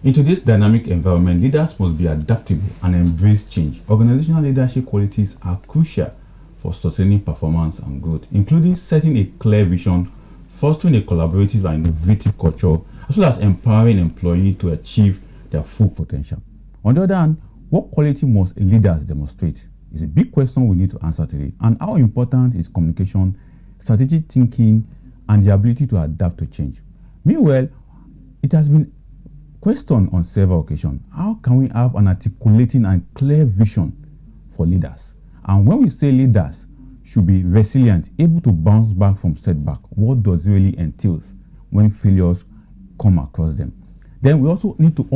In today's dynamic environment, leaders must be adaptable and embrace change. Organizational leadership qualities are crucial for sustaining performance and growth, including setting a clear vision, fostering a collaborative and innovative culture, as well as empowering employees to achieve their full potential. On the other hand, what quality must leaders demonstrate is a big question we need to answer today. And how important is communication, strategic thinking, and the ability to adapt to change? Meanwhile, it has been questioned on several occasions. How can we have an articulating and clear vision for leaders? And when we say leaders should be resilient, able to bounce back from setback, what does it really entail when failures come across them? Then we also need to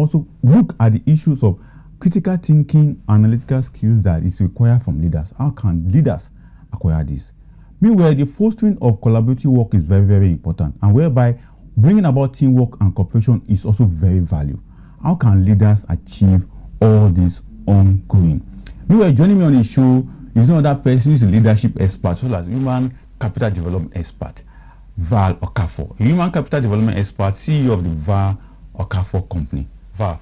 look at the issues of critical thinking, analytical skills that is required from leaders. How can leaders acquire this? Meanwhile, the fostering of collaborative work is very, very important, and whereby bringing about teamwork and cooperation is also very valuable. How can leaders achieve all this ongoing? Meanwhile, joining me on the show is another person who is a leadership expert, so as human capital development expert, Val Okafor, a human capital development expert, CEO of the Val Okafor company. Val,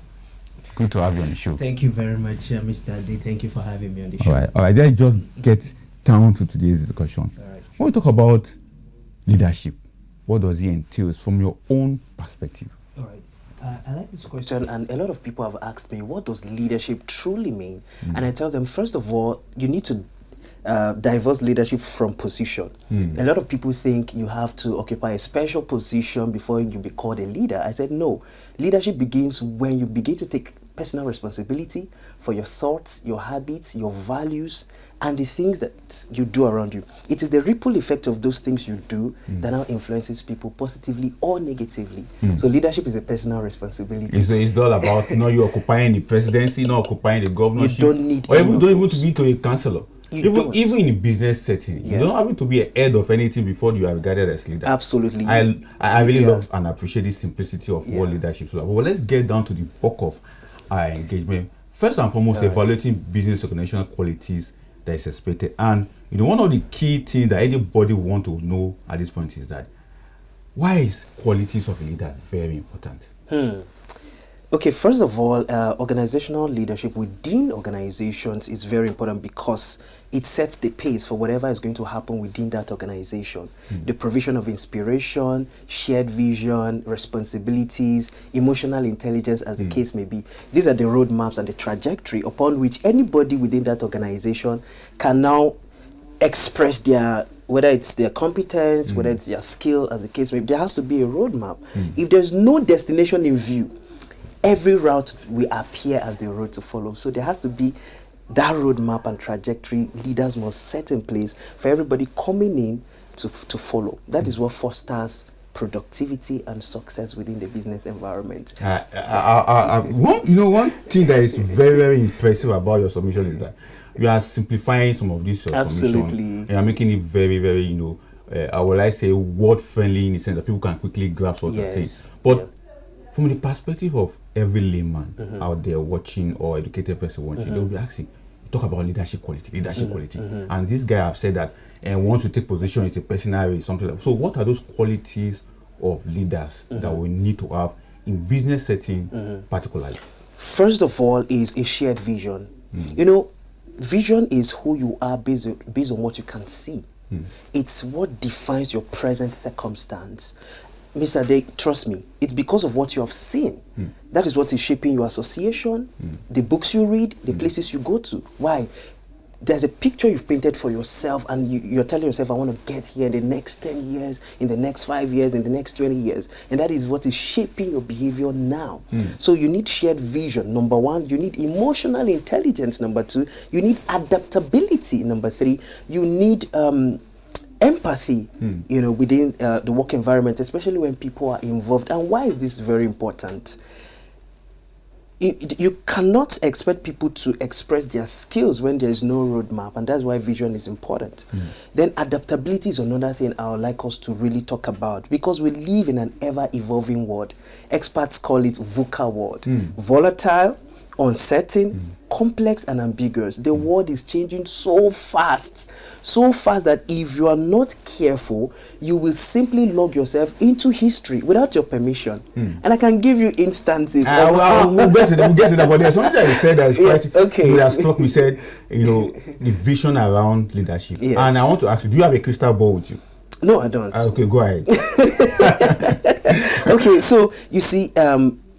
good to have you on the show. Thank you very much, Mr. Adi. Thank you for having me on the show. All right. Let's just get down to today's discussion. All right. When we talk about leadership, what does it entail from your own perspective? All right. I like this question, and a lot of people have asked me, what does leadership truly mean? And I tell them, first of all, you need to divorce leadership from position. A lot of people think you have to occupy a special position before you be called a leader. I said, no. Leadership begins when you begin to take personal responsibility for your thoughts, your habits, your values, and the things that you do around you. It is the ripple effect of those things you do that now influences people positively or negatively. So leadership is a personal responsibility. It's all about you occupying the presidency, not occupying the governorship. You don't need, or even don't even to be to a councillor. Even in a business setting, you don't have to be a head of anything before you are regarded as leader. Absolutely. I really love and appreciate the simplicity of what leadership is. But let's get down to the bulk of our engagement. First and foremost, evaluating business organizational qualities that is expected. And one of the key things that anybody want to know at this point is that why is qualities of a leader very important? Okay, first of all, organizational leadership within organizations is very important because it sets the pace for whatever is going to happen within that organization. The provision of inspiration, shared vision, responsibilities, emotional intelligence, as the case may be. These are the roadmaps and the trajectory upon which anybody within that organization can now express their, whether it's their competence, whether it's their skill, as the case may be. There has to be a roadmap. If there's no destination in view, every route will appear as the road to follow. So there has to be that roadmap and trajectory leaders must set in place for everybody coming in to follow. That is what fosters productivity and success within the business environment. One thing that is very, very impressive about your submission is that you are simplifying some of these submissions. You are making it very, very, I would like to say word friendly in the sense that people can quickly grasp what you're saying. But from the perspective of every layman out there watching or educated person watching, they'll be asking, you talk about leadership quality. And this guy have said that once you take position, it's a personal race, something like that. So what are those qualities of leaders that we need to have in business setting particularly? First of all is a shared vision. Vision is who you are based on what you can see. It's what defines your present circumstance. Mr. Day, trust me, it's because of what you have seen. That is what is shaping your association, the books you read, the places you go to. Why? There's a picture you've painted for yourself, and you're telling yourself, I want to get here in the next 10 years, in the next 5 years, in the next 20 years. And that is what is shaping your behavior now. So you need shared vision, number one. You need emotional intelligence, number two. You need adaptability, number three. You need empathy, within the work environment, especially when people are involved. And why is this very important? You cannot expect people to express their skills when there is no roadmap, and that's why vision is important. Then adaptability is another thing I would like us to really talk about, because we live in an ever-evolving world. Experts call it VUCA world. Volatile, uncertain, complex, and ambiguous. The world is changing so fast that if you are not careful, you will simply log yourself into history without your permission. And I can give you instances. We'll get to that, but there's something that you said that is quite okay. that struck me. Said, the vision around leadership. Yes. And I want to ask you, do you have a crystal ball with you? No, I don't. Okay, go ahead. Okay, so you see,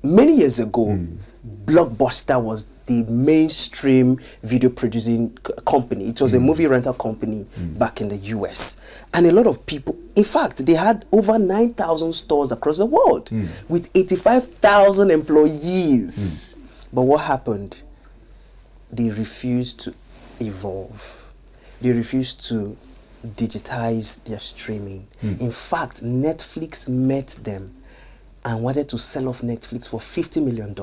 many years ago, Blockbuster was the mainstream video producing company. It was a movie rental company back in the US. And a lot of people, in fact, they had over 9,000 stores across the world with 85,000 employees. But what happened? They refused to evolve. They refused to digitize their streaming. In fact, Netflix met them and wanted to sell off Netflix for $50 million.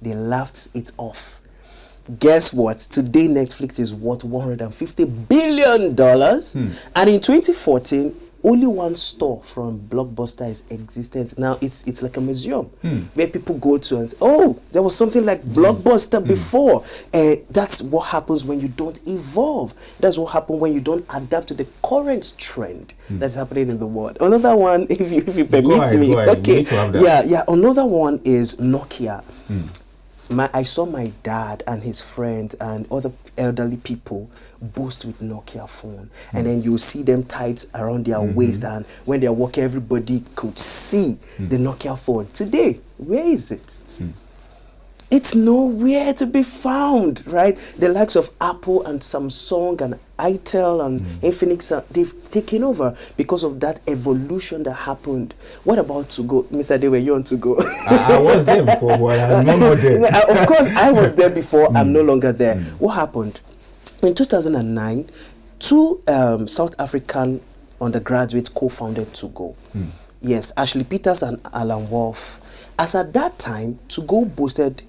They laughed it off. Guess what? Today, Netflix is worth $150 billion. And in 2014, only one store from Blockbuster is existent. Now, it's like a museum where people go to and say, oh, there was something like Blockbuster before. That's what happens when you don't evolve. That's what happens when you don't adapt to the current trend that's happening in the world. Another one, if you permit me. Okay. Yeah. Another one is Nokia. I saw my dad and his friends and other elderly people boast with Nokia phone, and then you see them tied around their waist, and when they're walking, everybody could see the Nokia phone. Today, where is it? It's nowhere to be found, right? The likes of Apple and Samsung and Itel and Infinix, they've taken over because of that evolution that happened. What about To Go? Mr. Dewe, you want To Go? I was there before, but I'm no more there. Of course, I was there before. I'm no longer there. What happened? In 2009, two South African undergraduates co-founded To Go. Yes, Ashley Peters and Alan Wolf. As at that time, To Go boasted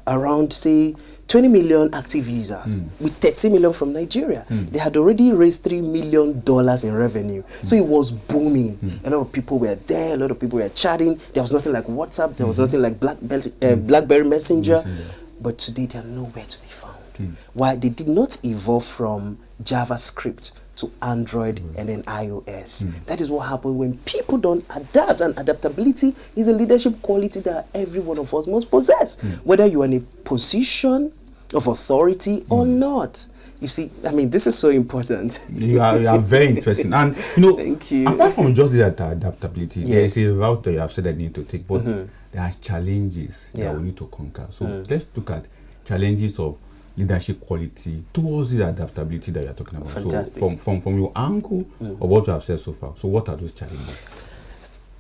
around, say, 20 million active users with 30 million from Nigeria. They had already raised $3 million in revenue. So it was booming. A lot of people were there. A lot of people were chatting. There was nothing like WhatsApp. There was nothing like BlackBerry Messenger. But today they are nowhere to be found. Why? They did not evolve from JavaScript to Android and then iOS. That is what happens when people don't adapt, and adaptability is a leadership quality that every one of us must possess, whether you are in a position of authority or not. You see, I mean, this is so important. You are very interesting. And, Thank you. Apart from just the adaptability, there is a route that you have said I need to take, but there are challenges that we need to conquer. So let's look at challenges of leadership quality towards the adaptability that you're talking about. Fantastic. So from your angle of what you have said so far, so what are those challenges?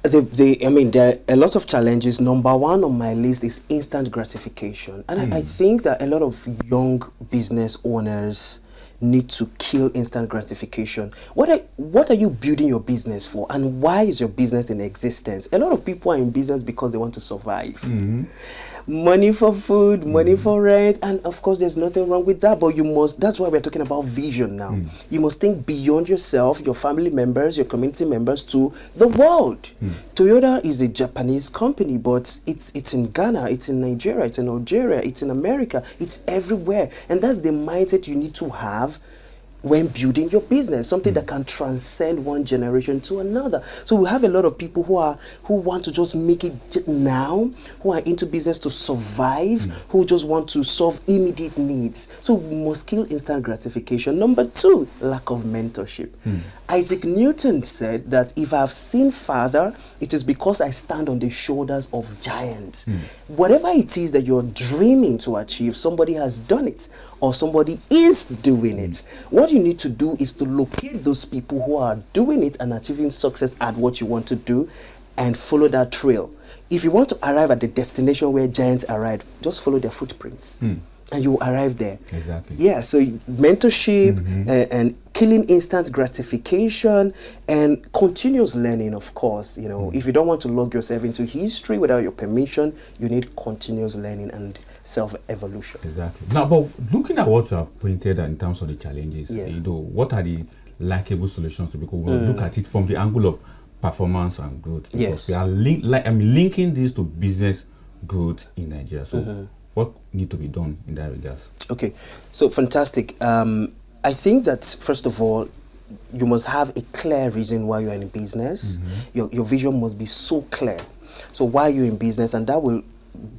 I mean, there are a lot of challenges. Number one on my list is instant gratification. And I think that a lot of young business owners need to kill instant gratification. What are you building your business for, and why is your business in existence? A lot of people are in business because they want to survive. Money for food, money for rent, and of course there's nothing wrong with that, but you must, that's why we're talking about vision now. You must think beyond yourself, your family members, your community members, to the world. Toyota is a Japanese company, but it's in Ghana, it's in Nigeria, it's in Algeria, it's in America, it's everywhere. And that's the mindset you need to have when building your business, something that can transcend one generation to another. So we have a lot of people who want to just make it now, who are into business to survive, who just want to solve immediate needs. So we must kill instant gratification. Number two, lack of mentorship. Isaac Newton said that if I have seen Father, it is because I stand on the shoulders of giants. Whatever it is that you're dreaming to achieve, somebody has done it or somebody is doing it. What you need to do is to locate those people who are doing it and achieving success at what you want to do and follow that trail. If you want to arrive at the destination where giants arrived, just follow their footprints. And you will arrive there. Exactly. Yeah, so mentorship and killing instant gratification and continuous learning, of course. You know, if you don't want to log yourself into history without your permission, you need continuous learning and self-evolution. Exactly. Now, but looking at what you have pointed in terms of the challenges, what are the likable solutions? Because we'll look at it from the angle of performance and growth. Because we are linking this to business growth in Nigeria. So what need to be done in that regard? Okay, so fantastic. I think that first of all, you must have a clear reason why you're in business. Your vision must be so clear. So why you're in business, and that will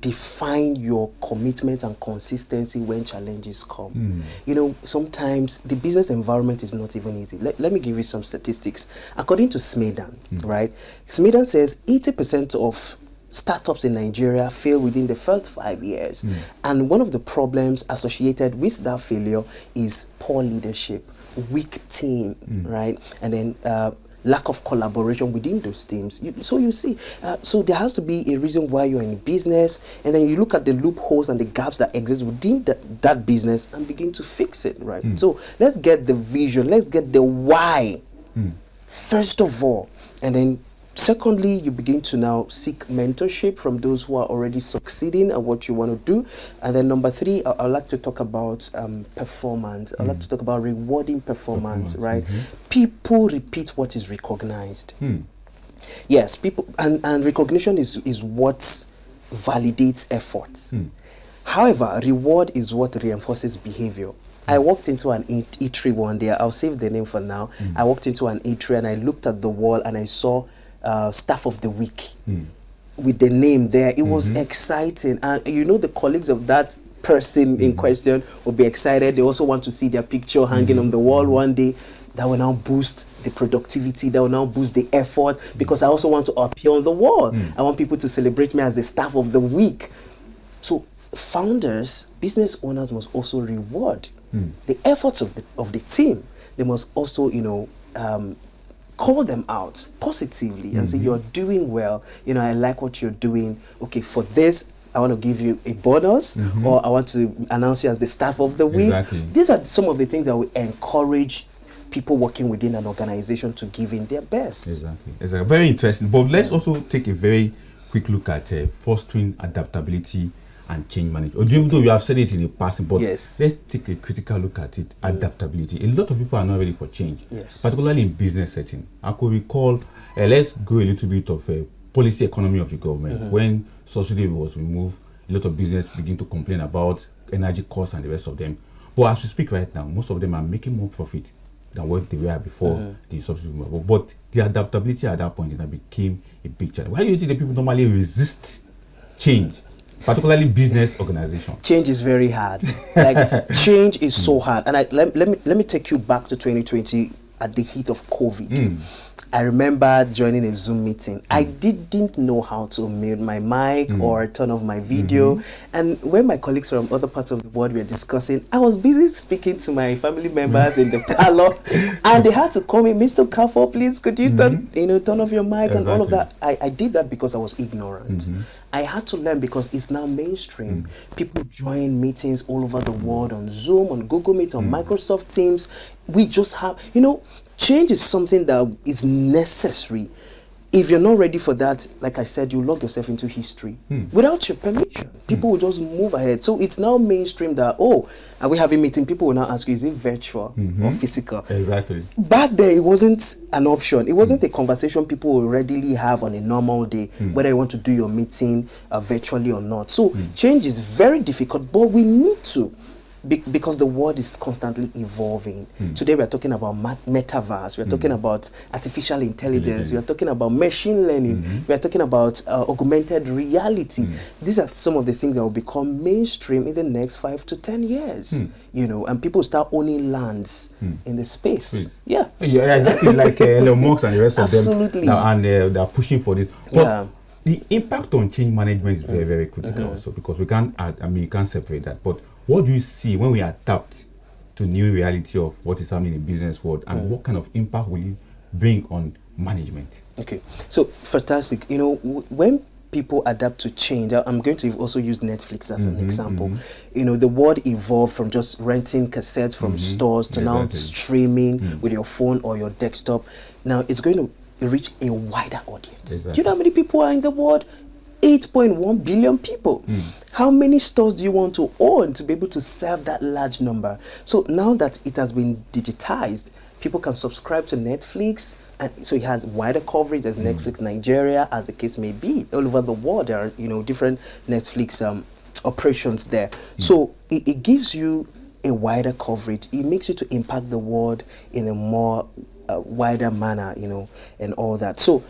define your commitment and consistency when challenges come. You know, sometimes the business environment is not even easy. Let me give you some statistics. According to Smedan, right? Smedan says 80% of startups in Nigeria fail within the first 5 years. And one of the problems associated with that failure is poor leadership, weak team, right? And then lack of collaboration within those teams. So you see, so there has to be a reason why you're in business, and then you look at the loopholes and the gaps that exist within that business and begin to fix it, right? So let's get the vision, let's get the why, first of all, and then secondly, you begin to now seek mentorship from those who are already succeeding at what you want to do. And then number three, I'd like to talk about performance. I'd like to talk about rewarding performance, right? People repeat what is recognized. Yes, people, and recognition is what validates efforts. However, reward is what reinforces behavior. I walked into an eatery one day. I'll save the name for now. I walked into an eatery and I looked at the wall and I saw staff of the week with the name there. It was exciting, and you know, the colleagues of that person in question will be excited. They also want to see their picture hanging on the wall one day. That will now boost the productivity, that will now boost the effort, because I also want to appear on the wall. I want people to celebrate me as the staff of the week. So founders, business owners must also reward the efforts of the team. They must also, you know, call them out positively and say, you're doing well, you know, I like what you're doing. Okay, for this, I want to give you a bonus, or I want to announce you as the staff of the week. These are some of the things that will encourage people working within an organization to give in their best. Exactly. Very interesting. But let's also take a very quick look at fostering adaptability and change management. Even though you have said it in the past, but let's take a critical look at it. Adaptability. A lot of people are not ready for change, particularly in business setting. I could recall, let's go a little bit of a policy economy of the government. When subsidy was removed, a lot of business begin to complain about energy costs and the rest of them. But as we speak right now, most of them are making more profit than what they were before the subsidy was. But the adaptability at that point, that became a big challenge. Why do you think the people normally resist change? Particularly business organization. Change is very hard. Like, change is so hard. And let me take you back to 2020 at the heat of COVID. I remember joining a Zoom meeting. I didn't know how to mute my mic or turn off my video. And when my colleagues from other parts of the world were discussing, I was busy speaking to my family members in the parlor, and they had to call me, Mr. Okafor, please, could you turn off your mic and all of that. I did that because I was ignorant. I had to learn because it's now mainstream. People join meetings all over the world on Zoom, on Google Meet, on Microsoft Teams. We just have, you know, change is something that is necessary. If you're not ready for that, like I said, you log yourself into history without your permission. People will just move ahead. So it's now mainstream that, oh, are we having a meeting? People will now ask you, is it virtual or physical? Exactly. Back then, it wasn't an option. It wasn't a conversation people will readily have on a normal day, whether you want to do your meeting virtually or not. So change is very difficult, but we need to. Because the world is constantly evolving. Today we are talking about metaverse, we are talking about artificial intelligence, we are talking about machine learning, we are talking about augmented reality. These are some of the things that will become mainstream in the next 5 to 10 years. You know, and people start owning lands in the space. Yeah, exactly, like Elon Musk and the rest of them. Absolutely. And they are pushing for this. But the impact on change management is very, very critical also, because we can't you can't separate that. But what do you see when we adapt to new reality of what is happening in the business world, and what kind of impact will it bring on management? Okay, so fantastic. You know, when people adapt to change, I'm going to also use Netflix as an example. You know, the world evolved from just renting cassettes from stores to now streaming with your phone or your desktop. Now it's going to reach a wider audience. Do you know how many people are in the world? 8.1 billion people. How many stores do you want to own to be able to serve that large number? So now that it has been digitized, people can subscribe to Netflix, And so it has wider coverage as Netflix Nigeria, as the case may be. All over the world, there are different Netflix operations there. So it gives you a wider coverage. It makes you to impact the world in a more wider manner, and all that. So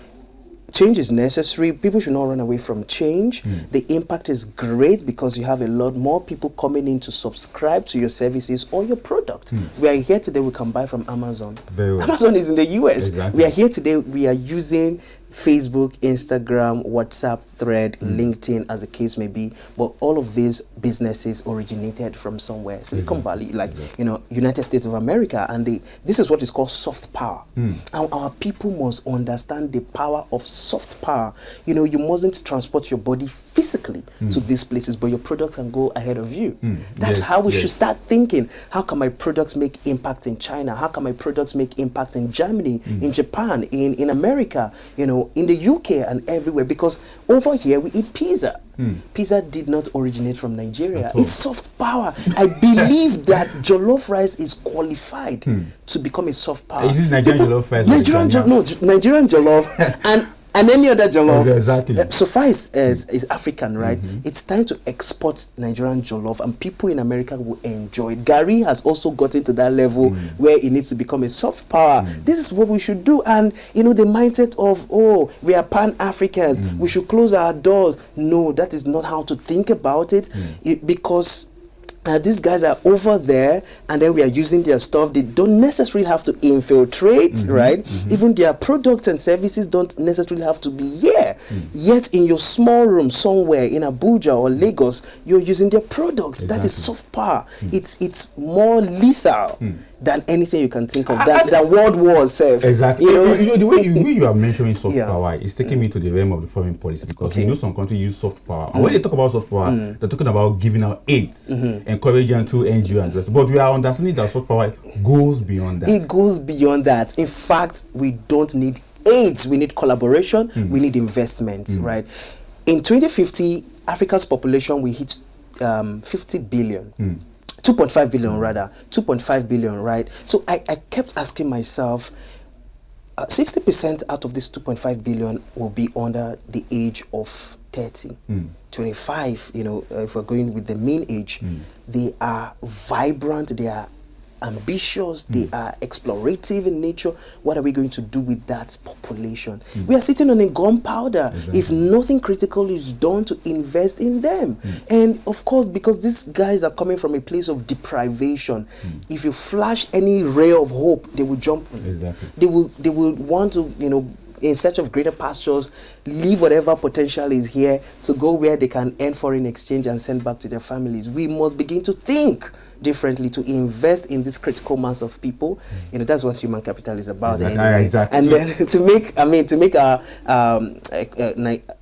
change is necessary. People should not run away from change. The impact is great because you have a lot more people coming in to subscribe to your services or your product. We are here today, we can buy from Amazon. Very well. Amazon is in the US. Exactly. We are here today, we are using Facebook, Instagram, WhatsApp, Thread, LinkedIn, as the case may be. But all of these businesses originated from somewhere. Silicon Valley, like, United States of America. And this is what is called soft power. And our people must understand the power of soft power. You mustn't transport your body physically to these places, but your product can go ahead of you. That's how we should start thinking. How can my products make impact in China? How can my products make impact in Germany, in Japan, in America, in the UK and everywhere? Because over here we eat pizza. Pizza did not originate from Nigeria. It's soft power. I believe that jollof rice is qualified to become a soft power. Is it Nigerian jollof rice? Nigerian jollof and any other jollof. Okay, exactly. Suffice is African, right? It's time to export Nigerian jollof, and people in America will enjoy it. Gary has also gotten to that level where it needs to become a soft power. This is what we should do. And the mindset of, we are Pan-Africans, we should close our doors. No, that is not how to think about it, because these guys are over there, and then we are using their stuff. They don't necessarily have to infiltrate, right? Even their products and services don't necessarily have to be here. Yet in your small room somewhere in Abuja or Lagos, you're using their products. That is soft power. It's more lethal than anything you can think of. Than world war itself. Exactly. The way you are mentioning soft power is taking me to the realm of the foreign policy, because some countries use soft power. And when they talk about soft power, they're talking about giving out aids, encouraging through NGO and rest. But we are understanding that soft power goes beyond that. It goes beyond that. In fact, we don't need aids. We need collaboration. We need investment, right? In 2050, Africa's population will hit 50 billion. 2.5 billion rather. 2.5 billion, right? So I kept asking myself, 60% out of this 2.5 billion will be under the age of 30. 25, if we're going with the mean age, they are vibrant, they are ambitious, they are explorative in nature. What are we going to do with that population? We are sitting on a gunpowder if nothing critical is done to invest in them. And of course, because these guys are coming from a place of deprivation, if you flash any ray of hope, they will jump in. They will want to, in search of greater pastures, leave whatever potential is here to go where they can earn foreign exchange and send back to their families. We must begin to think differently, to invest in this critical mass of people. That's what human capital is about. Anyway. And then to make our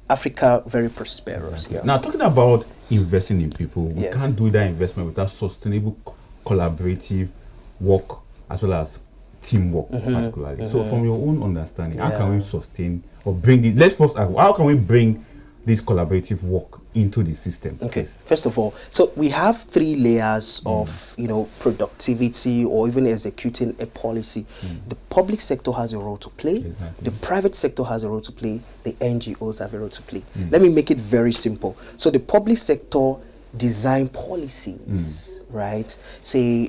Africa very prosperous. Now, talking about investing in people, we can't do that investment without sustainable collaborative work as well as teamwork, particularly. So from your own understanding, how can we sustain or bring this? Let's first ask, how can we bring this collaborative work into the system? Okay, first of all, so we have 3 layers of productivity or even executing a policy. The public sector has a role to play, the private sector has a role to play, the NGOs have a role to play. Let me make it very simple. So the public sector design policies, right? Say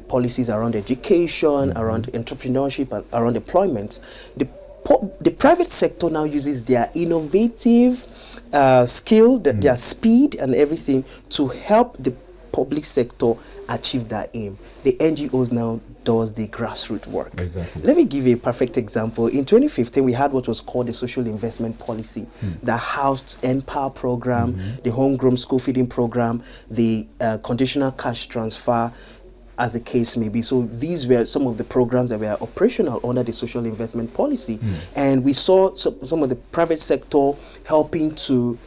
policies around education, around entrepreneurship, and around employment. The private sector now uses their innovative skill, their speed and everything to help the public sector achieve that aim. The NGOs now does the grassroots work. Let me give you a perfect example. In 2015, we had what was called the social investment policy that housed Empower program, the homegrown school feeding program, the conditional cash transfer, as the case may be. So these were some of the programs that were operational under the social investment policy. And we saw some of the private sector helping to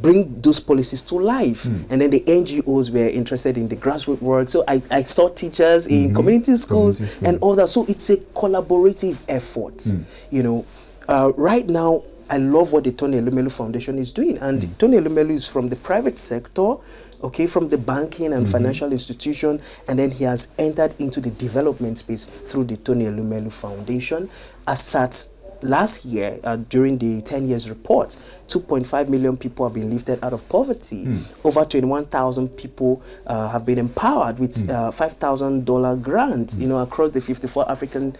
bring those policies to life. And then the NGOs were interested in the grassroots work. So I saw teachers in community schools and all that. So it's a collaborative effort. Right now, I love what the Tony Elumelu Foundation is doing. And Tony Elumelu is from the private sector, okay, from the banking and financial institution, and then he has entered into the development space through the Tony Elumelu Foundation. As at last year, during the 10 years report, 2.5 million people have been lifted out of poverty. Over 21,000 people have been empowered with $5,000 grants, you know, across the 54 African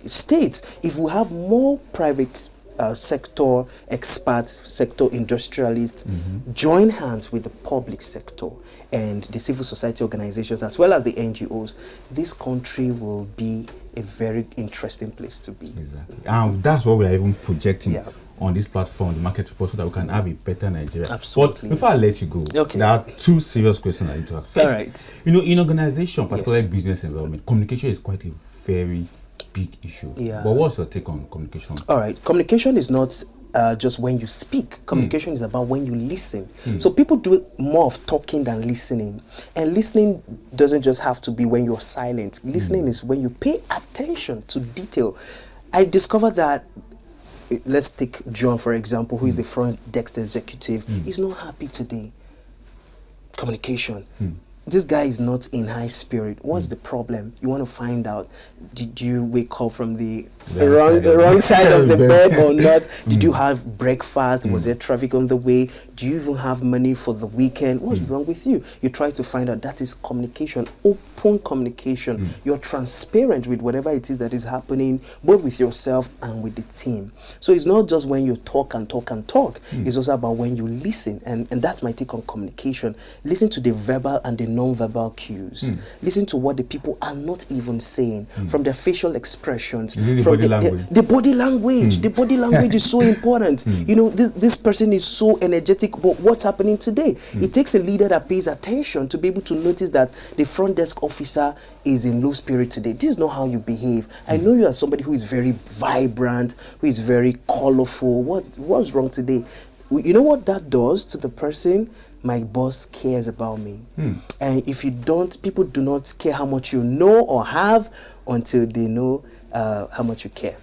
states. If we have more private sector experts, sector industrialists, join hands with the public sector and the civil society organizations as well as the NGOs, this country will be a very interesting place to be. Exactly. And that's what we are even projecting on this platform, the market report, so that we can have a better Nigeria. Absolutely. But before I let you go, there are two serious questions I need to ask. First, you know, in organization, particularly business environment, communication is quite a very big issue. But what's your take on communication? All right. Communication is not just when you speak. Communication is about when you listen. So people do more of talking than listening. And listening doesn't just have to be when you're silent. Listening is when you pay attention to detail. I discovered that, let's take John, for example, who is the front desk executive. He's not happy today. Communication. This guy is not in high spirit. What's the problem? You want to find out. Did you wake up from the wrong side of the bed or not? Did you have breakfast? Was there traffic on the way? Do you even have money for the weekend? What's wrong with you? You try to find out. That is communication, open communication. You're transparent with whatever it is that is happening, both with yourself and with the team. So it's not just when you talk and talk and talk. It's also about when you listen. And that's my take on communication. Listen to the verbal and the non-verbal cues. Listen to what the people are not even saying, from their facial expressions, from the body language. The body language is so important. You know, this person is so energetic, but what's happening today? It takes a leader that pays attention to be able to notice that the front desk officer is in low spirit today. This is not how you behave. I know you are somebody who is very vibrant, who is very colorful. What's wrong today? You know what that does to the person? My boss cares about me. And if you don't, people do not care how much you know or have until they know how much you care.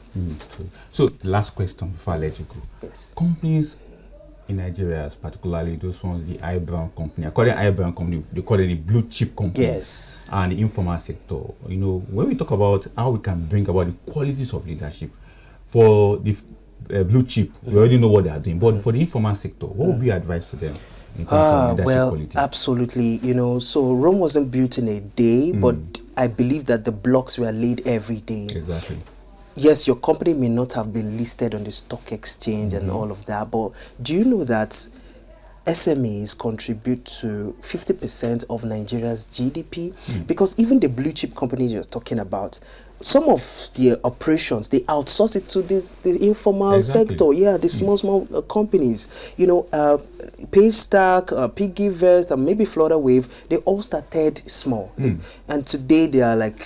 So, the last question before I let you go. Yes. Companies in Nigeria, particularly those ones, the eyebrow company, according to eyebrow company, they call it the blue chip companies and the informal sector. You know, when we talk about how we can bring about the qualities of leadership for the blue chip, we already know what they are doing. But for the informal sector, what would be advice to them? Well, absolutely. You know, so Rome wasn't built in a day, but I believe that the blocks were laid every day. Exactly. Yes, your company may not have been listed on the stock exchange and all of that, but do you know that SMEs contribute to 50% of Nigeria's GDP? Because even the blue chip companies you're talking about, some of the operations, they outsource it to the informal sector. Yeah, the small companies. You know, Paystack, Piggyvest, and maybe Florida Wave, they all started small. And today they are like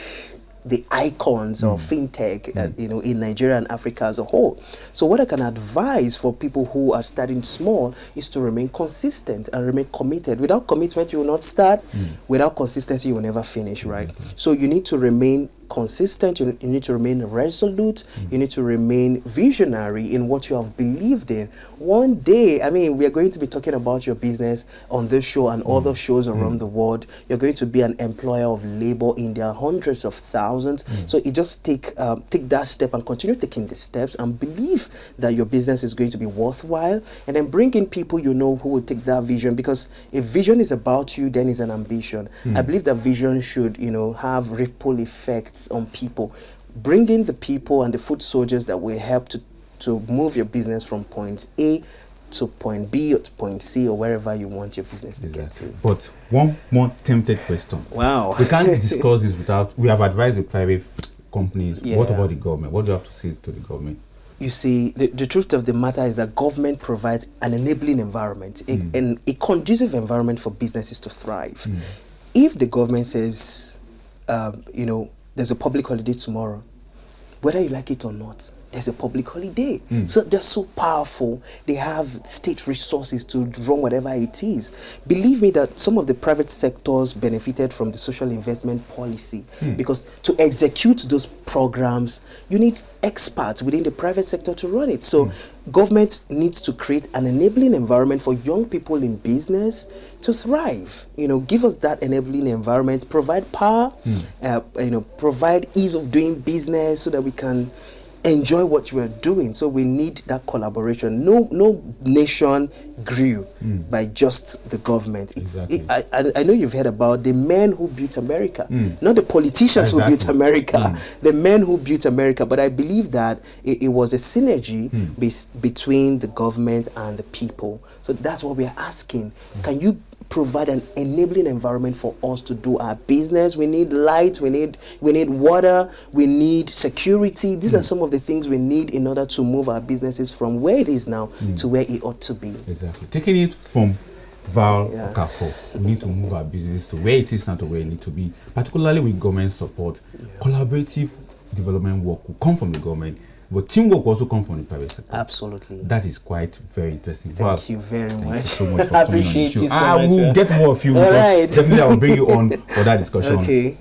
the icons of fintech, you know, in Nigeria and Africa as a whole. So what I can advise for people who are starting small is to remain consistent and remain committed. Without commitment, you will not start. Without consistency, you will never finish, right? So you need to remain consistent, you need to remain resolute, you need to remain visionary in what you have believed in. One day, I mean, we are going to be talking about your business on this show and other shows around the world. You're going to be an employer of labor in their hundreds of thousands. So you just take that step and continue taking the steps and believe that your business is going to be worthwhile, and then bring in people you know who will take that vision, because if vision is about you, then it's an ambition. I believe that vision should, you know, have ripple effects on people. Bring in the people and the foot soldiers that will help to move your business from point A to point B or to point C or wherever you want your business to get to. But one more tempted question. Wow. We can't discuss this without, we have advised the private companies. What about the government? What do you have to say to the government? You see, the truth of the matter is that government provides an enabling environment, a conducive environment for businesses to thrive. If the government says, you know, there's a public holiday tomorrow, whether you like it or not, there's a public holiday. So they're so powerful. They have state resources to run whatever it is. Believe me that some of the private sectors benefited from the social investment policy because to execute those programs, you need experts within the private sector to run it. So government needs to create an enabling environment for young people in business to thrive. Give us that enabling environment, provide power, provide ease of doing business so that we can enjoy what we're doing. So we need that collaboration. No nation grew by just the government. Exactly. I know you've heard about the men who built America, not the politicians who built America, the men who built America. But I believe that it was a synergy between the government and the people. So that's what we're asking. Can you provide an enabling environment for us to do our business? We need light, we need water, we need security. These are some of the things we need in order to move our businesses from where it is now to where it ought to be. Exactly. Taking it from Val Okafor, we need to move our business to where it is now to where it needs to be, particularly with government support. Collaborative development work will come from the government, but teamwork also comes from the private sector. Absolutely. That is quite very interesting. Thank you very much. Thank you so much for I coming on the appreciate show. you so much. I will get more of you. All right. Definitely I will bring you on for that discussion on the